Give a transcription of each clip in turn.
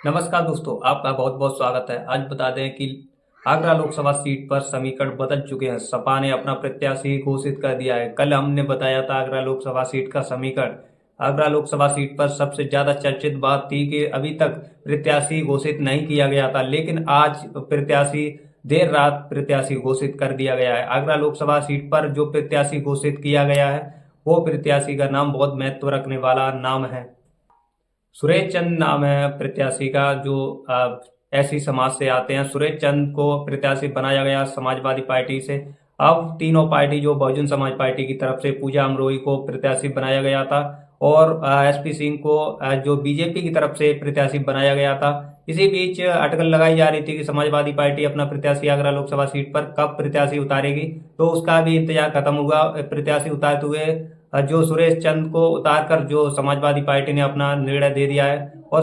नमस्कार दोस्तों, आपका बहुत बहुत स्वागत है। आज बता दें कि आगरा लोकसभा सीट पर समीकरण बदल चुके हैं। सपा ने अपना प्रत्याशी घोषित कर दिया है। कल हमने बताया था आगरा लोकसभा सीट का समीकरण। आगरा लोकसभा सीट पर सबसे ज्यादा चर्चित बात थी कि अभी तक प्रत्याशी घोषित नहीं किया गया था, लेकिन आज प्रत्याशी देर रात प्रत्याशी घोषित कर दिया गया है। आगरा लोकसभा सीट पर जो प्रत्याशी घोषित किया गया है वो प्रत्याशी का नाम बहुत महत्व रखने वाला नाम है। सुरेश चंद नाम है प्रत्याशी का, जो ऐसी समाज से आते हैं। सुरेश चंद को प्रत्याशी बनाया गया समाजवादी पार्टी से। अब तीनों पार्टी, जो बहुजन समाज पार्टी की तरफ से पूजा अमरोही को प्रत्याशी बनाया गया था और एसपी सिंह को जो बीजेपी की तरफ से प्रत्याशी बनाया गया था। इसी बीच अटकल लगाई जा रही थी कि समाजवादी पार्टी अपना प्रत्याशी आगरा लोकसभा सीट पर कब प्रत्याशी उतारेगी, तो उसका भी इंतजार खत्म हुआ। प्रत्याशी उतारते हुए जो सुरेश चंद को उतारकर जो समाजवादी पार्टी ने अपना निर्णय दे दिया है और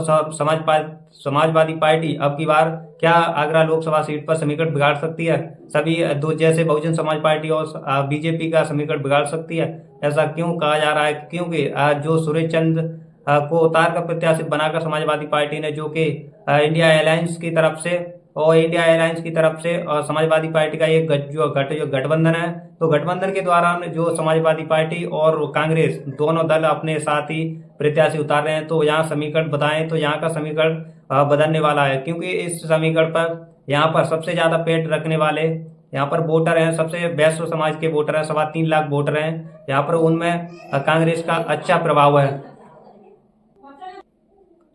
समाजवादी पार्टी अब की बार क्या आगरा लोकसभा सीट पर समीकरण बिगाड़ सकती है? सभी दो, जैसे बहुजन समाज पार्टी और बीजेपी का समीकरण बिगाड़ सकती है। ऐसा क्यों कहा जा रहा है? क्योंकि जो सुरेश चंद को उतार कर प्रत्याशी बनाकर समाजवादी पार्टी ने, जो कि इंडिया अलायंस की तरफ से और समाजवादी पार्टी का एक जो गठबंधन है, तो गठबंधन के दौरान जो समाजवादी पार्टी और कांग्रेस दोनों दल अपने साथ ही प्रत्याशी उतार रहे हैं। तो यहाँ समीकरण बताएं तो यहाँ का समीकरण बदलने वाला है, क्योंकि इस समीकरण पर यहाँ पर सबसे ज्यादा पेट रखने वाले यहाँ पर वोटर हैं, सबसे वैश्य समाज के वोटर हैं, 3.25 लाख वोटर हैं यहाँ पर। उनमें कांग्रेस का अच्छा प्रभाव है।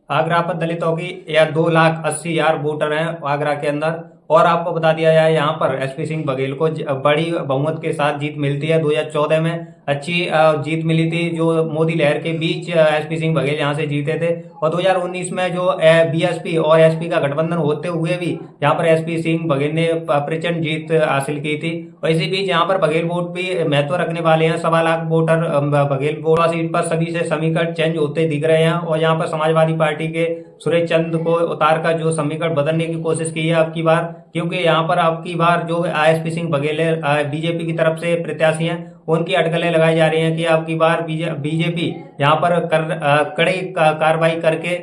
आगरा पर दलितों की या 2,80,000 वोटर हैं आगरा के अंदर। और आपको बता दिया जाए, यहाँ पर एसपी सिंह बघेल को बड़ी बहुमत के साथ जीत मिलती है। 2014 में अच्छी जीत मिली थी, जो मोदी लहर के बीच एसपी सिंह बघेल यहाँ से जीते थे। और 2019 में जो बीएसपी और एसपी का गठबंधन होते हुए भी यहाँ पर एसपी सिंह बघेल ने प्रचंड जीत हासिल की थी। और इसी बीच यहाँ पर बघेल वोट भी महत्व रखने वाले हैं। 1.25 lakh voter Baghel vote seat पर सभी से समीकरण चेंज होते दिख रहे हैं। और यहाँ पर समाजवादी पार्टी के सुरेश चंद को उतार कर जो समीकरण बदलने की कोशिश की है अब की बार, क्योंकि यहाँ पर अब की बार जो एसपी सिंह बघेल बीजेपी की तरफ से प्रत्याशी हैं, उनकी अटकलें लगाई जा रही हैं कि अब की बार बीजेपी यहाँ पर कड़ी कार्रवाई करके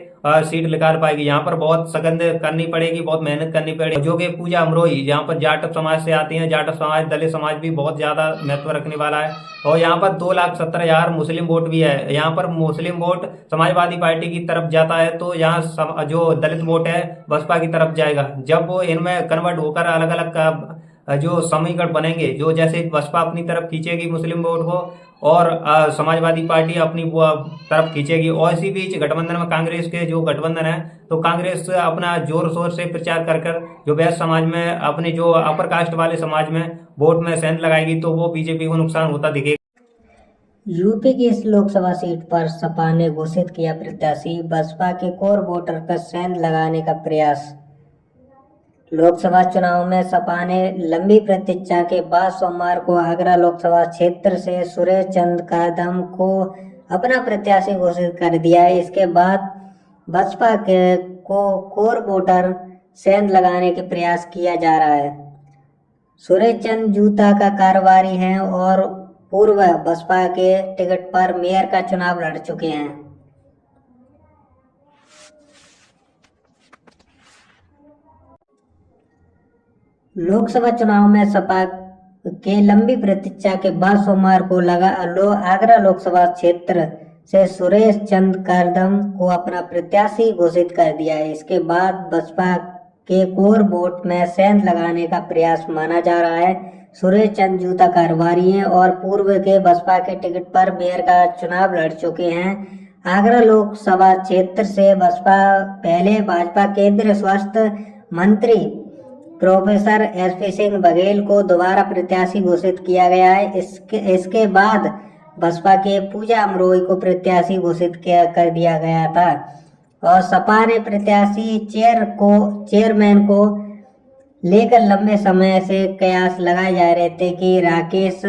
सीट निकाल पाएगी। यहाँ पर बहुत सख्त करनी पड़ेगी, बहुत मेहनत करनी पड़ेगी। जो कि पूजा अमरोही यहाँ पर जाटव समाज से आती हैं, जाटव समाज, दलित समाज भी बहुत ज्यादा महत्व रखने वाला है। और यहाँ पर 2,70,000 मुस्लिम वोट भी है। यहाँ पर मुस्लिम वोट समाजवादी पार्टी की तरफ जाता है, तो यहाँ जो दलित वोट है बसपा की तरफ जाएगा। जब वो इनमें कन्वर्ट होकर अलग अलग जो समीकरण बनेंगे, जो जैसे बसपा अपनी तरफ खींचेगी मुस्लिम वोट को और समाजवादी पार्टी अपनी तरफ खींचेगी। और इसी बीच गठबंधन में कांग्रेस के जो गठबंधन है, तो कांग्रेस अपना जोर शोर से प्रचार कर जो वैश्य समाज में, अपने जो अपर कास्ट वाले समाज में वोट में सेंध लगाएगी, तो वो बीजेपी को नुकसान होता दिखेगा। यूपी की इस लोकसभा सीट पर सपा ने घोषित किया प्रत्याशी, बसपा के कोर वोटर पर सेंध लगाने का प्रयास। लोकसभा चुनाव में सपा ने लंबी प्रतीक्षा के बाद सोमवार को आगरा लोकसभा क्षेत्र से सुरेश चंद कादम को अपना प्रत्याशी घोषित कर दिया। इसके बाद बसपा के कोर वोटर सेंध लगाने के प्रयास किया जा रहा है। सुरेश चंद जूता का कारोबारी हैं और पूर्व बसपा के टिकट पर मेयर का चुनाव लड़ चुके हैं। लोकसभा चुनाव में सपा के लंबी प्रतीक्षा के बाद सोमवार को आगरा लोकसभा क्षेत्र से सुरेश चंद कादम को अपना प्रत्याशी घोषित कर दिया है। इसके बाद बसपा के कोर वोट में सेंध लगाने का प्रयास माना जा रहा है। सुरेश चंद जूता कारोबारी हैं और पूर्व के बसपा के टिकट पर मेयर का चुनाव लड़ चुके हैं। आगरा लोकसभा क्षेत्र से पहले भाजपा केंद्रीय स्वास्थ्य मंत्री प्रोफेसर एसपी सिंह बघेल को दोबारा प्रत्याशी घोषित किया गया है। इसके बाद बसपा के पूजा अमरोही को प्रत्याशी घोषित कर दिया गया था। और सपा ने प्रत्याशी चेयरमैन को लेकर लंबे समय से कयास लगाए जा रहे थे कि राकेश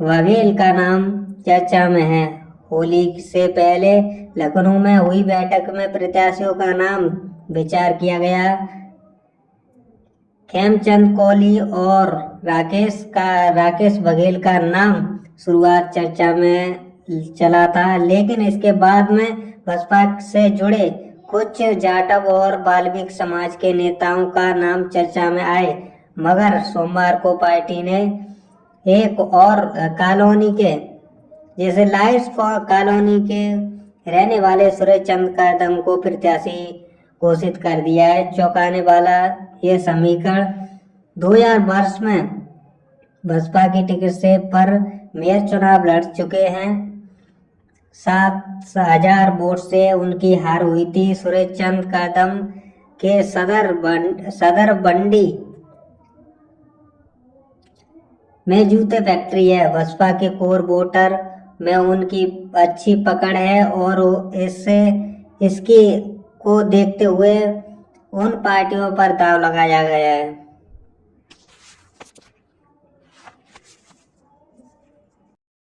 बघेल का नाम चर्चा में है। होली से पहले लखनऊ में हुई बैठक में प्रत्याशियों का नाम विचार किया गया। खेमचंद कोहली और राकेश बघेल का नाम शुरुआत चर्चा में चला था, लेकिन इसके बाद में बसपा से जुड़े कुछ जाटव और बाल्मीकि समाज के नेताओं का नाम चर्चा में आए, मगर सोमवार को पार्टी ने एक और कॉलोनी के जैसे लाइट्स कॉलोनी के रहने वाले सूरज चंद कारदम को प्रत्याशी घोषित कर दिया है। चौंकाने वाला ये समीकरण 2000 में बसपा की टिकट से पर मेयर चुनाव लड़ चुके हैं। 7,000 वोट से उनकी हार हुई थी। सूरज चंद कारदम के सदर बंडी में जूते फैक्ट्री है। बसपा के कोर वोटर में उनकी अच्छी पकड़ है और इसकी को देखते हुए उन पार्टियों पर दांव लगाया गया है।